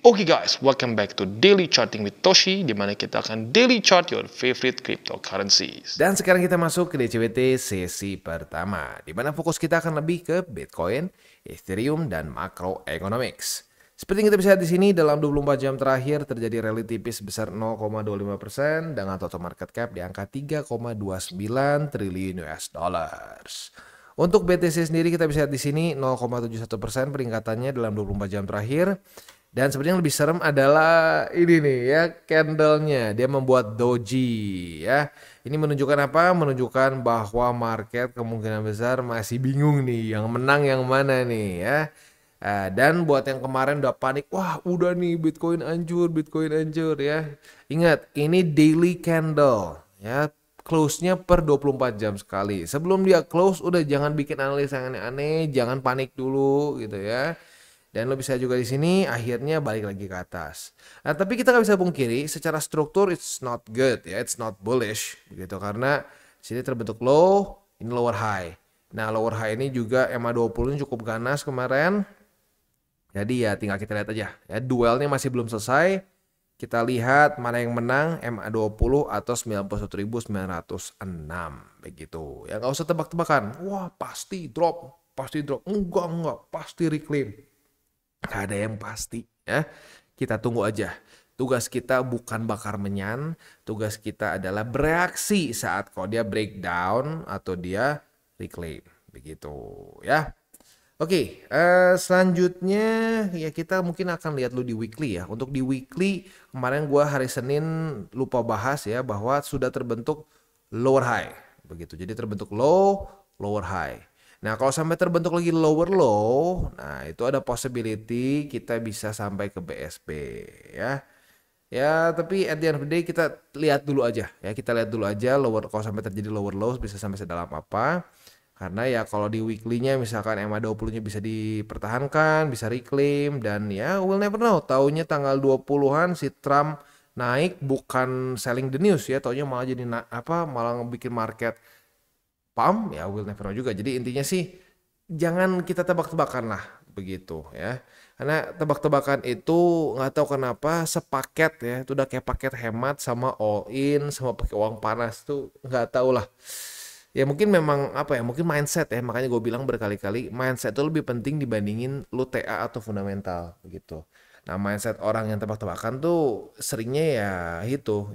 Oke guys, welcome back to Daily Charting with Toshi, di mana kita akan daily chart your favorite cryptocurrencies. Dan sekarang kita masuk ke DCWT sesi pertama, di mana fokus kita akan lebih ke Bitcoin, Ethereum, dan macroeconomics. Seperti yang kita bisa lihat di sini, dalam 24 jam terakhir terjadi rally tipis sebesar 0,25% dengan total market cap di angka 3,29 triliun US dollars. Untuk BTC sendiri kita bisa lihat di sini 0,71% peningkatannya dalam 24 jam terakhir. Dan sebenarnya yang lebih serem adalah ini nih ya, candlenya. Dia membuat doji ya. Ini menunjukkan apa? Menunjukkan bahwa market kemungkinan besar masih bingung nih, yang menang yang mana nih ya. Dan buat yang kemarin udah panik, wah udah nih Bitcoin hancur ya. Ingat, ini daily candle ya. Close-nya per 24 jam sekali. Sebelum dia close, udah jangan bikin analisa yang aneh-aneh, jangan panik dulu gitu ya. Dan lo bisa juga di sini akhirnya balik lagi ke atas. Nah, tapi kita nggak bisa pungkiri secara struktur it's not good ya, it's not bullish begitu, karena sini terbentuk low, ini lower high. Nah, lower high ini juga EMA20 ini cukup ganas kemarin. Jadi ya tinggal kita lihat aja ya, duelnya masih belum selesai. Kita lihat mana yang menang, MA20 atau 91.906 begitu. Ya nggak usah tebak-tebakan. Wah, pasti drop. Enggak, pasti reclaim. Gak ada yang pasti ya. Kita tunggu aja. Tugas kita bukan bakar menyan. Tugas kita adalah bereaksi saat kalau dia breakdown atau dia reclaim. Begitu ya. Oke, selanjutnya ya kita mungkin akan lihat dulu di weekly ya. Untuk di weekly kemarin gua hari Senin lupa bahas ya, bahwa sudah terbentuk lower high. Begitu. Jadi terbentuk low, lower high. Nah, kalau sampai terbentuk lagi lower low, nah itu ada possibility kita bisa sampai ke BSP ya. Ya, tapi at the end of the day kita lihat dulu aja ya. Kita lihat dulu aja lower, kalau sampai terjadi lower low bisa sampai sedalam apa. Karena ya kalau di weekly-nya misalkan MA20-nya bisa dipertahankan, bisa reclaim, dan ya we'll never know. Taunya tanggal 20-an si Trump naik, bukan selling the news ya, taunya malah jadi malah bikin market pump, ya we'll never know juga. Jadi intinya sih jangan kita tebak-tebakan lah begitu ya. Karena tebak-tebakan itu nggak tahu kenapa sepaket ya, itu udah kayak paket hemat sama all in sama pakai uang panas tuh nggak tahu lah. Ya mungkin memang mungkin mindset ya, makanya gue bilang berkali-kali mindset itu lebih penting dibandingin lu TA atau fundamental begitu. Nah, mindset orang yang tebak-tebakan tuh seringnya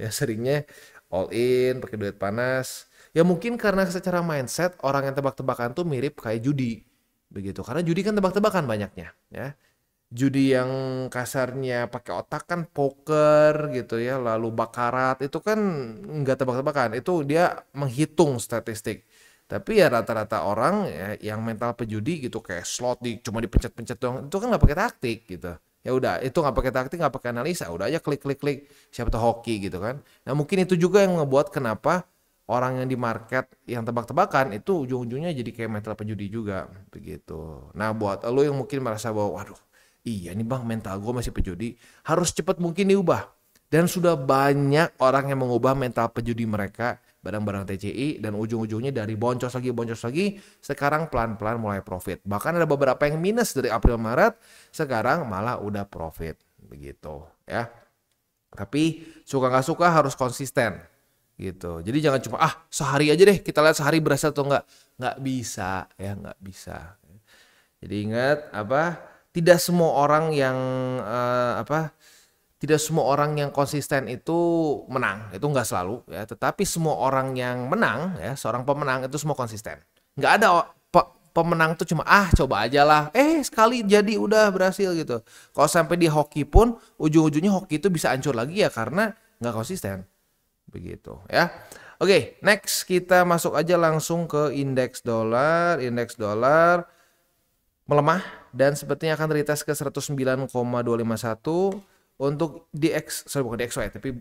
seringnya all in pakai duit panas. Ya mungkin karena secara mindset orang yang tebak-tebakan tuh mirip kayak judi begitu. Karena judi kan tebak-tebakan banyaknya ya. Judi yang kasarnya pakai otak kan poker gitu ya, lalu bakarat itu kan nggak tebak-tebakan, itu dia menghitung statistik. Tapi ya rata-rata orang ya, yang mental pejudi gitu kayak slot cuma dipencet-pencet doang, itu kan nggak pakai taktik gitu. Ya udah, itu nggak pakai taktik, nggak pakai analisa, udah aja klik siapa tuh hoki gitu kan. Nah mungkin itu juga yang ngebuat kenapa orang yang di market yang tebak-tebakan itu ujung-ujungnya jadi kayak mental pejudi juga begitu. Nah buat lo yang mungkin merasa bahwa waduh, iya nih bang, mental gue masih pejudi, harus cepat mungkin diubah. Dan sudah banyak orang yang mengubah mental pejudi mereka, barang-barang TCI, dan ujung-ujungnya dari boncos lagi, sekarang pelan-pelan mulai profit. Bahkan ada beberapa yang minus dari April Maret, sekarang malah udah profit. Begitu ya. Tapi suka nggak suka harus konsisten gitu. Jadi jangan cuma sehari aja deh, kita lihat sehari berhasil atau enggak. Nggak bisa ya, nggak bisa. Jadi ingat tidak semua orang yang tidak semua orang yang konsisten itu menang, itu nggak selalu ya. Tetapi semua orang yang menang ya, seorang pemenang itu semua konsisten. Nggak ada pemenang tuh cuma coba aja lah, sekali jadi udah berhasil gitu. Kalau sampai di hoki pun ujung-ujungnya hoki itu bisa hancur lagi ya karena nggak konsisten begitu ya. Oke, next kita masuk aja langsung ke indeks dolar. Indeks dolar melemah dan sepertinya akan retest ke 109,251 untuk bukan DXY tapi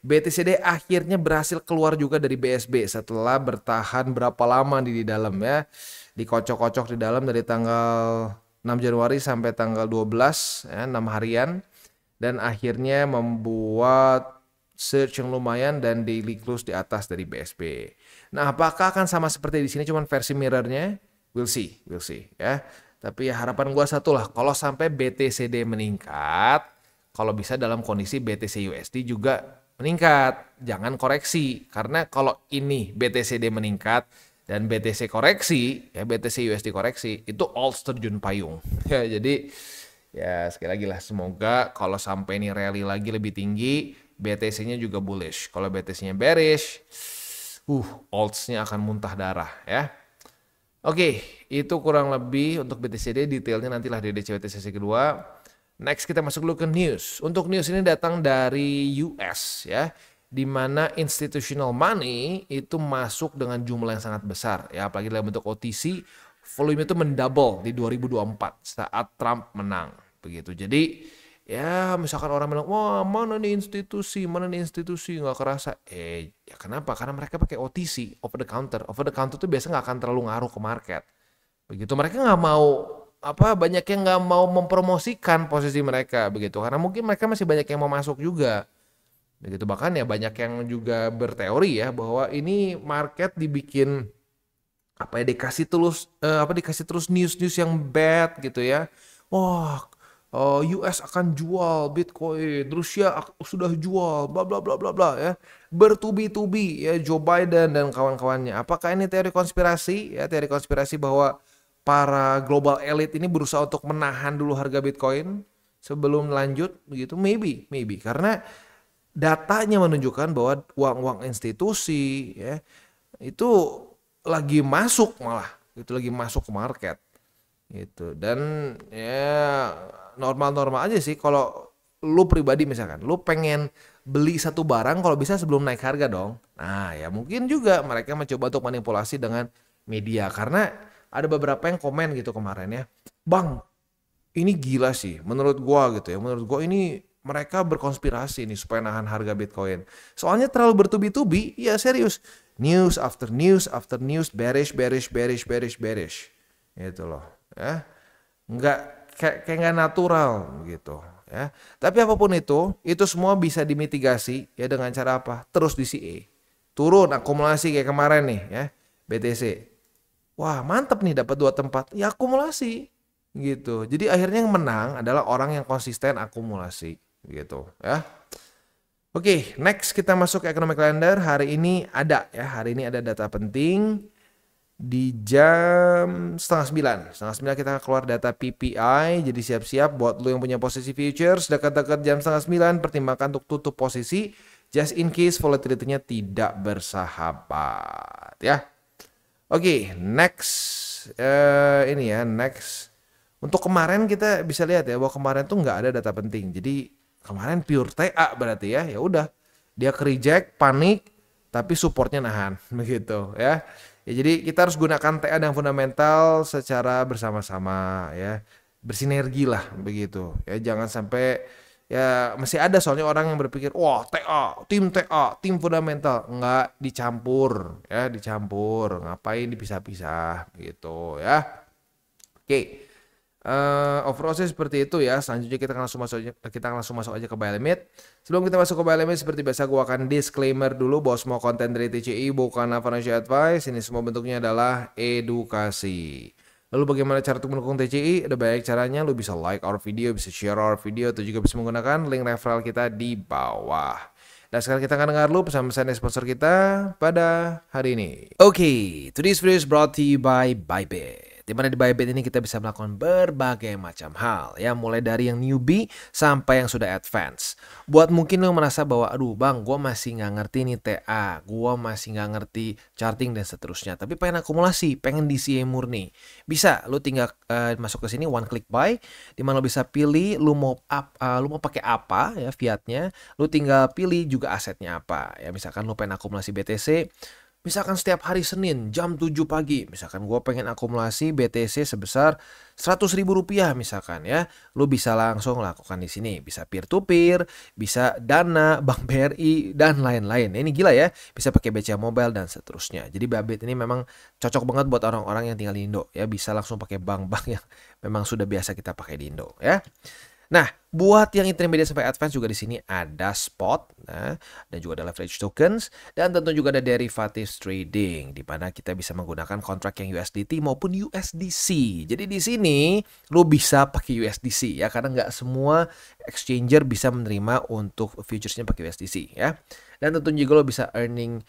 BTCD akhirnya berhasil keluar juga dari BSB setelah bertahan berapa lama di dalam ya, dikocok-kocok di dalam dari tanggal 6 Januari sampai tanggal 12 ya, 6 harian, dan akhirnya membuat search yang lumayan dan daily close di atas dari BSB. Nah, apakah akan sama seperti di sini cuman versi mirrornya? We'll see ya. Tapi ya harapan gua satu lah, kalau sampai BTCD meningkat, kalau bisa dalam kondisi BTC USD juga meningkat, jangan koreksi. Karena kalau ini BTCD meningkat dan BTC koreksi, ya BTC USD koreksi, itu all terjun payung. Ya jadi ya sekali lagi lah, semoga kalau sampai ini rally lagi lebih tinggi, BTC-nya juga bullish. Kalau BTC-nya bearish, alts-nya akan muntah darah ya. Oke, itu kurang lebih untuk BTCD, detailnya nantilah di DCWT sesi kedua. Next kita masuk dulu ke news. Untuk news ini datang dari US ya, di mana institutional money itu masuk dengan jumlah yang sangat besar ya, apalagi dalam bentuk OTC, volume itu mendouble di 2024 saat Trump menang begitu. Jadi ya misalkan orang bilang, wah mana nih institusi nggak kerasa. Ya kenapa? Karena mereka pakai OTC, over the counter. Over the counter tuh biasa nggak akan terlalu ngaruh ke market. Begitu, mereka nggak mau banyak yang nggak mau mempromosikan posisi mereka begitu, karena mungkin mereka masih banyak yang mau masuk juga begitu. Bahkan ya banyak yang juga berteori ya bahwa ini market dibikin dikasih terus news yang bad gitu ya. Wah, US akan jual Bitcoin, Rusia sudah jual, bla bla bla bla bla ya. Bertubi-tubi ya Joe Biden dan kawan-kawannya. Apakah ini teori konspirasi? Ya, teori konspirasi bahwa para global elite ini berusaha untuk menahan dulu harga Bitcoin sebelum lanjut begitu. Maybe karena datanya menunjukkan bahwa uang-uang institusi ya itu lagi masuk, malah itu lagi masuk ke market gitu. Dan ya normal-normal aja sih kalau lu pribadi, misalkan lu pengen beli satu barang, kalau bisa sebelum naik harga dong. Nah ya mungkin juga mereka mencoba untuk manipulasi dengan media, karena ada beberapa yang komen gitu kemarin ya, bang ini gila sih menurut gua gitu ya, menurut gua ini mereka berkonspirasi nih supaya nahan harga Bitcoin. Soalnya terlalu bertubi-tubi, ya serius. News after news after news, bearish. Gitu loh, ya. Kayak nggak natural gitu, ya. Tapi apapun itu semua bisa dimitigasi ya dengan cara apa? Terus di CA. Turun akumulasi kayak kemarin nih ya, BTC. Wah, mantep nih dapat 2 tempat. Ya akumulasi gitu. Jadi akhirnya yang menang adalah orang yang konsisten akumulasi gitu ya. Oke, next kita masuk ke economic calendar. Hari ini ada data penting di jam 8:30. 8:30 kita keluar data PPI. Jadi siap-siap buat lu yang punya posisi futures dekat-dekat jam 8:30, pertimbangkan untuk tutup posisi just in case volatility-nya tidak bersahabat ya. Oke, next next. Untuk kemarin kita bisa lihat ya bahwa kemarin tuh nggak ada data penting. Jadi kemarin pure TA berarti ya udah dia ke reject, panik, tapi supportnya nahan begitu ya. Ya jadi kita harus gunakan TA dan fundamental secara bersama-sama ya, bersinergi lah begitu ya. Jangan sampai ya masih ada soalnya orang yang berpikir wah TA, tim fundamental, nggak dicampur ya, ngapain dipisah-pisah gitu ya. Oke. Overall sih seperti itu ya. Selanjutnya kita langsung masuk aja ke buy limit. Sebelum kita masuk ke buy limit, seperti biasa gua akan disclaimer dulu bahwa semua konten dari TCI bukan financial advice. Ini semua bentuknya adalah edukasi. Lalu bagaimana cara untuk mendukung TCI? Ada banyak caranya. Lu bisa like our video, bisa share our video, atau juga bisa menggunakan link referral kita di bawah. Dan sekarang kita akan dengar lu pesan-pesan dari sponsor kita pada hari ini. Oke, today's video is brought to you by Bybit. Dimana di Bybit ini kita bisa melakukan berbagai macam hal ya, mulai dari yang newbie sampai yang sudah advance. Buat mungkin lo merasa bahwa aduh bang, gue masih nggak ngerti nih TA, gue masih nggak ngerti charting dan seterusnya, tapi pengen akumulasi, pengen DCA murni, bisa lo tinggal masuk ke sini one click buy, dimana lo bisa pilih lo mau pakai apa ya fiatnya, lo tinggal pilih juga asetnya apa ya. Misalkan lo pengen akumulasi BTC, misalkan setiap hari Senin jam 7 pagi, misalkan gue pengen akumulasi BTC sebesar Rp100.000 misalkan ya, lu bisa langsung lakukan di sini. Bisa peer to peer, bisa Dana, Bank BRI dan lain-lain. Ini gila ya, bisa pakai BCA Mobile dan seterusnya. Jadi Bybit ini memang cocok banget buat orang-orang yang tinggal di Indo ya, bisa langsung pakai bank-bank yang memang sudah biasa kita pakai di Indo ya. Nah, Buat yang intermediate sampai advance juga di sini ada spot, nah, dan juga ada leverage tokens, dan tentu juga ada derivatives trading, di mana kita bisa menggunakan kontrak yang USDT maupun USDC. Jadi di sini lo bisa pakai USDC ya, karena nggak semua exchanger bisa menerima untuk futuresnya pakai USDC ya. Dan tentunya juga lo bisa earning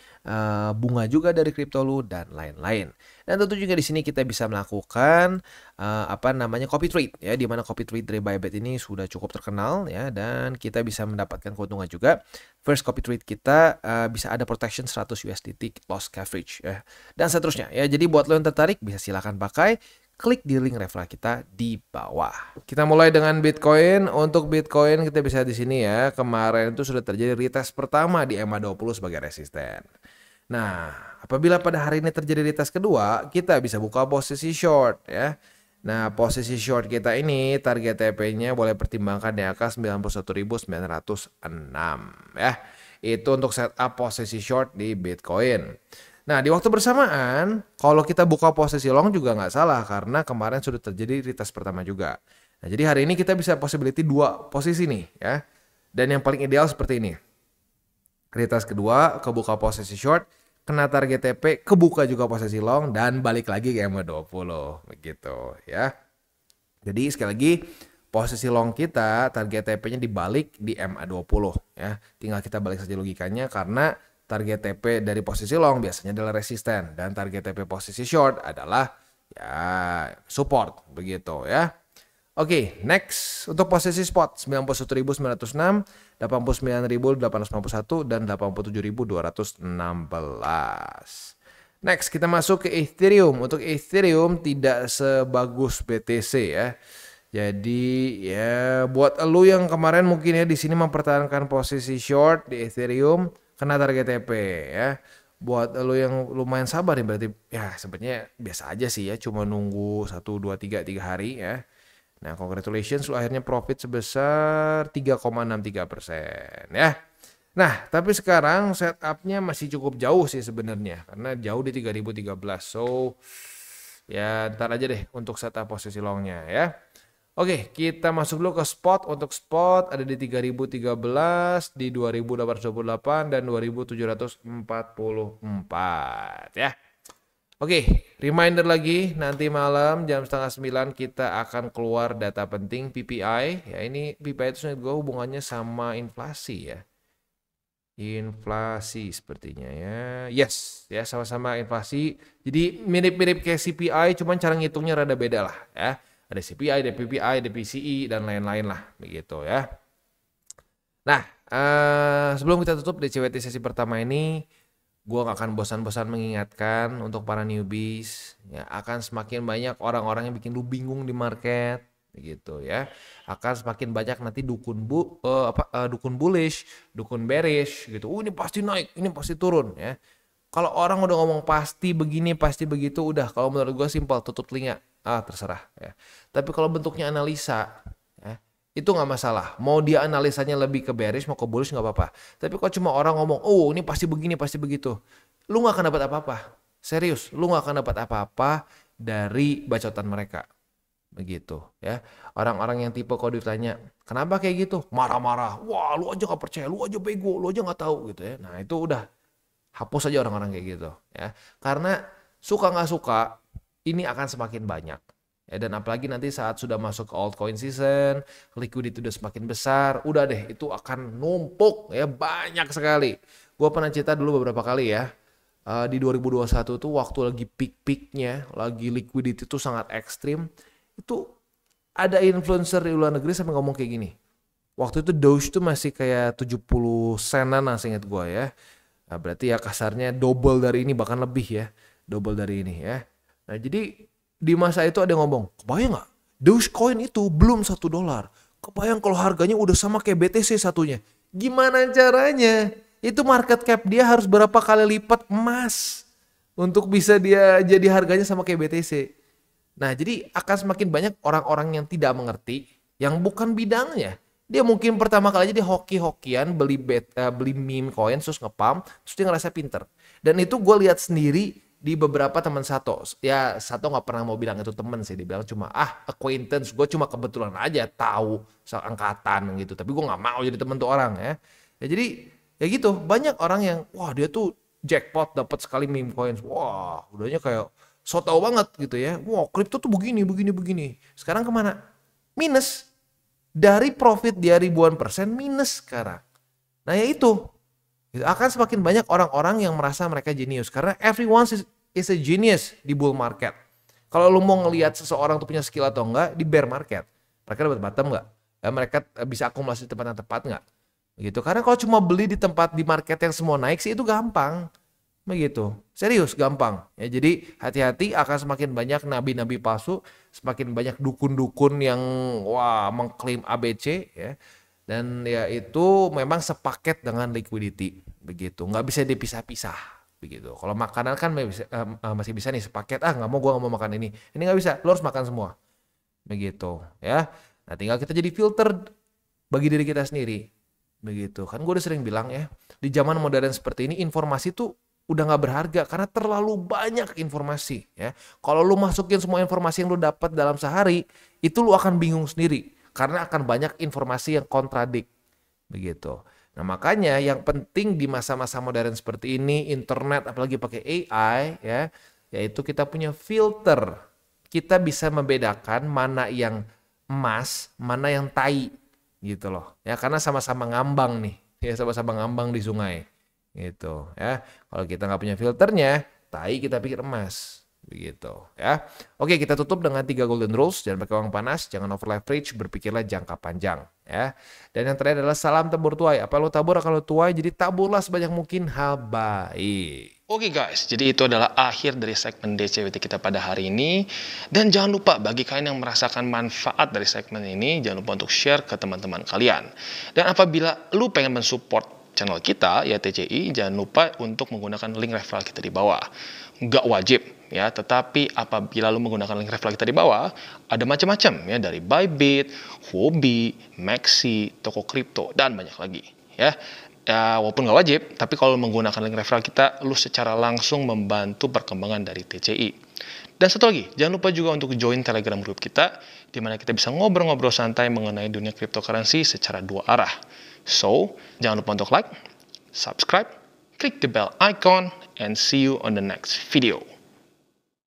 bunga juga dari kripto lo dan lain-lain. Dan tentu juga di sini kita bisa melakukan copy trade ya, di mana copy trade dari Bybit ini sudah cukup terkenal ya, dan kita bisa mendapatkan keuntungan juga. First copy trade kita bisa ada protection 100 USDT loss coverage ya, dan seterusnya ya. Jadi buat lo yang tertarik bisa silakan pakai. Klik di link referral kita di bawah. Kita mulai dengan Bitcoin. Untuk Bitcoin kita bisa di sini ya. Kemarin itu sudah terjadi retest pertama di EMA20 sebagai resisten. Nah, apabila pada hari ini terjadi retest kedua, kita bisa buka posisi short ya. Nah, posisi short kita ini target TP-nya boleh pertimbangkan di angka 91.906 ya. Itu untuk setup posisi short di Bitcoin. Nah, di waktu bersamaan, kalau kita buka posisi long juga nggak salah, karena kemarin sudah terjadi retest pertama juga. Nah, jadi hari ini kita bisa possibility 2 posisi nih ya. Dan yang paling ideal seperti ini. Retest kedua, kebuka posisi short, kena target TP, kebuka juga posisi long, dan balik lagi ke EMA20. Begitu ya. Jadi sekali lagi, posisi long kita, target TP-nya dibalik di EMA20 ya. Tinggal kita balik saja logikanya, karena target TP dari posisi long biasanya adalah resisten, dan target TP posisi short adalah ya support, begitu ya. Oke, next untuk posisi spot 91.906, 89.851 dan 87.216. Next kita masuk ke Ethereum. Untuk Ethereum tidak sebagus BTC ya. Jadi ya buat elu yang kemarin mungkin ya di sini mempertahankan posisi short di Ethereum, kena target TP ya. Buat lo yang lumayan sabar nih, berarti ya sebenarnya biasa aja sih ya, cuma nunggu 1, 2, 3 hari ya. Nah, congratulations, lo akhirnya profit sebesar 3,63% ya. Nah, tapi sekarang setupnya masih cukup jauh sih sebenarnya, karena jauh di 3013. So ya ntar aja deh untuk setup posisi longnya ya. Oke, kita masuk dulu ke spot. Untuk spot ada di 3013, di 2828 dan 2744 ya. Oke, reminder lagi, nanti malam jam 8:30 kita akan keluar data penting PPI. Ya, ini PPI itu sebenarnya hubungannya sama inflasi ya. Inflasi sepertinya ya. Yes, ya sama-sama inflasi. Jadi mirip-mirip kayak CPI, cuman cara ngitungnya rada beda lah ya. Ada CPI, ada PPI, ada PCE, dan lain-lain lah, begitu ya. Nah, sebelum kita tutup DCWT sesi pertama ini, gue gak akan bosan-bosan mengingatkan untuk para newbies, ya, akan semakin banyak orang-orang yang bikin lu bingung di market, gitu ya. Akan semakin banyak nanti dukun bullish, dukun bearish, gitu. Ini pasti naik, ini pasti turun, ya. Kalau orang udah ngomong pasti begini, pasti begitu, udah. Kalau menurut gue simpel, tutup telinga. Terserah ya. Tapi kalau bentuknya analisa ya, itu nggak masalah. Mau dia analisanya lebih ke bearish, mau ke bullish nggak apa-apa. Tapi kalau cuma orang ngomong, oh ini pasti begini, pasti begitu, lu nggak akan dapat apa-apa. Serius, lu nggak akan dapat apa-apa dari bacotan mereka. Begitu ya. Orang-orang yang tipe kalau ditanya, kenapa kayak gitu? Marah-marah. Wah, lu aja nggak percaya, lu aja bego, lu aja nggak tahu gitu ya. Nah itu udah hapus aja orang-orang kayak gitu ya. Karena suka nggak suka, ini akan semakin banyak ya, dan apalagi nanti saat sudah masuk ke altcoin season, liquidity udah semakin besar, udah deh itu akan numpuk ya, banyak sekali. Gue pernah cerita dulu beberapa kali ya, di 2021 tuh waktu lagi peak-peaknya, lagi liquidity itu sangat ekstrim, itu ada influencer di luar negeri sampai ngomong kayak gini. Waktu itu Doge tuh masih kayak 70 senan lah seingat gue ya. Nah, berarti ya kasarnya double dari ini, bahkan lebih ya, double dari ini ya. Nah, jadi di masa itu ada yang ngomong, kebayang gak? Dogecoin itu belum $1. Kebayang kalau harganya udah sama kayak BTC satunya. Gimana caranya? Itu market cap dia harus berapa kali lipat emas untuk bisa dia jadi harganya sama kayak BTC. Nah, jadi akan semakin banyak orang-orang yang tidak mengerti, yang bukan bidangnya. Dia mungkin pertama kali aja dia hoki-hokian beli meme coin, terus ngepump, terus dia ngerasa pinter. Dan itu gue lihat sendiri di beberapa teman Sato. Ya Sato nggak pernah mau bilang itu teman sih, dia bilang cuma acquaintance, gue cuma kebetulan aja tahu seangkatan gitu, tapi gue nggak mau jadi teman tuh orang ya. Ya jadi ya gitu, banyak orang yang wah dia tuh jackpot dapat sekali meme coins, wah udahnya kayak so tau banget gitu ya, wah kripto tuh begini begini begini. Sekarang kemana? Minus. Dari profit dia ribuan persen minus sekarang. Nah ya itu akan semakin banyak orang-orang yang merasa mereka jenius karena everyone is a genius di bull market. Kalau lu mau ngelihat seseorang tuh punya skill atau enggak di bear market, mereka dapat bottom enggak? Ya, mereka bisa akumulasi di tempat yang tepat enggak? Begitu. Karena kalau cuma beli di tempat di market yang semua naik sih itu gampang. Begitu. Serius gampang. Ya jadi hati-hati, akan semakin banyak nabi-nabi palsu, semakin banyak dukun-dukun yang wah mengklaim ABC ya. Dan ya itu memang sepaket dengan liquidity begitu, nggak bisa dipisah-pisah begitu. Kalau makanan kan masih bisa nih sepaket, nggak mau, gua nggak mau makan ini nggak bisa, lo harus makan semua begitu ya. Nah tinggal kita jadi filter bagi diri kita sendiri begitu kan. Gue udah sering bilang ya, di zaman modern seperti ini informasi tuh udah nggak berharga karena terlalu banyak informasi ya. Kalau lu masukin semua informasi yang lu dapat dalam sehari, itu lu akan bingung sendiri karena akan banyak informasi yang kontradik begitu. Nah makanya yang penting di masa-masa modern seperti ini, internet apalagi pakai AI ya, yaitu kita punya filter. Kita bisa membedakan mana yang emas, mana yang tai gitu loh. Ya karena sama-sama ngambang nih, ya sama-sama ngambang di sungai gitu ya. Kalau kita nggak punya filternya, tai kita pikir emas. Begitu ya. Oke, kita tutup dengan 3 golden rules. Jangan pakai uang panas, jangan over leverage, berpikirlah jangka panjang ya. Dan yang terakhir adalah salam tabur tuai. Apa lo tabur akan lo tuai, jadi taburlah sebanyak mungkin hal baik. Oke guys, jadi itu adalah akhir dari segmen DCWT kita pada hari ini. Dan jangan lupa bagi kalian yang merasakan manfaat dari segmen ini, jangan lupa untuk share ke teman-teman kalian. Dan apabila lu pengen mensupport channel kita ya TCI, jangan lupa untuk menggunakan link referral kita di bawah. Nggak wajib ya, tetapi apabila lu menggunakan link referral kita di bawah, ada macam-macam ya, dari Bybit, Huobi, Maxi, toko kripto dan banyak lagi ya. Ya walaupun nggak wajib, tapi kalau menggunakan link referral kita, lu secara langsung membantu perkembangan dari TCI. Dan satu lagi, jangan lupa juga untuk join Telegram group kita, di mana kita bisa ngobrol-ngobrol santai mengenai dunia cryptocurrency secara 2 arah. So, jangan lupa untuk like, subscribe, click the bell icon, and see you on the next video.